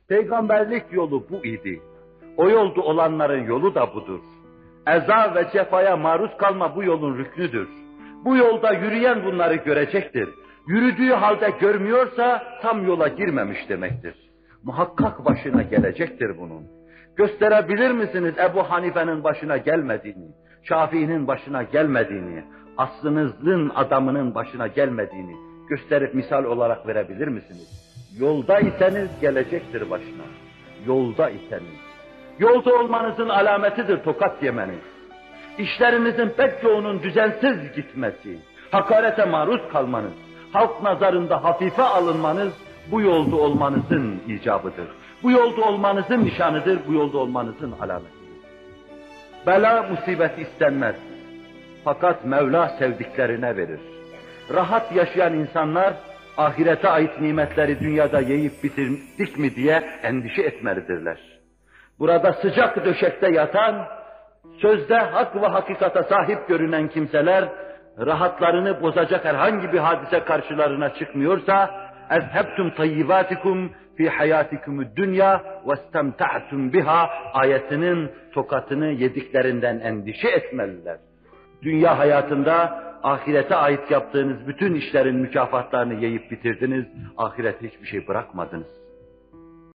Peygamberlik yolu bu idi. O yolda olanların yolu da budur. Eza ve cefaya maruz kalma bu yolun rüknüdür. Bu yolda yürüyen bunları görecektir. Yürüdüğü halde görmüyorsa tam yola girmemiş demektir. Muhakkak başına gelecektir bunun. Gösterebilir misiniz Ebu Hanife'nin başına gelmediğini, Şafii'nin başına gelmediğini, aslınızın adamının başına gelmediğini gösterip misal olarak verebilir misiniz? Yolda iseniz gelecektir başına. Yolda iseniz. Yolda olmanızın alametidir tokat yemeniz. İşlerinizin pek çoğunun düzensiz gitmesi, hakarete maruz kalmanız, halk nazarında hafife alınmanız bu yolda olmanızın icabıdır. Bu yolda olmanızın nişanıdır, bu yolda olmanızın alametidir. Bela musibet istenmez. Fakat Mevla sevdiklerine verir. Rahat yaşayan insanlar ahirete ait nimetleri dünyada yiyip bitirdik mi diye endişe etmelidirler. Burada sıcak döşekte yatan, sözde hak ve hakikate sahip görünen kimseler, rahatlarını bozacak herhangi bir hadise karşılarına çıkmıyorsa, اَذْهَبْتُمْ طَيِّبَاتِكُمْ فِي حَيَاتِكُمُ الدُّنْيَا وَاسْتَمْتَعْتُمْ بِهَا ayetinin tokatını yediklerinden endişe etmeliler. Dünya hayatında ahirete ait yaptığınız bütün işlerin mükafatlarını yiyip bitirdiniz, ahirete hiçbir şey bırakmadınız.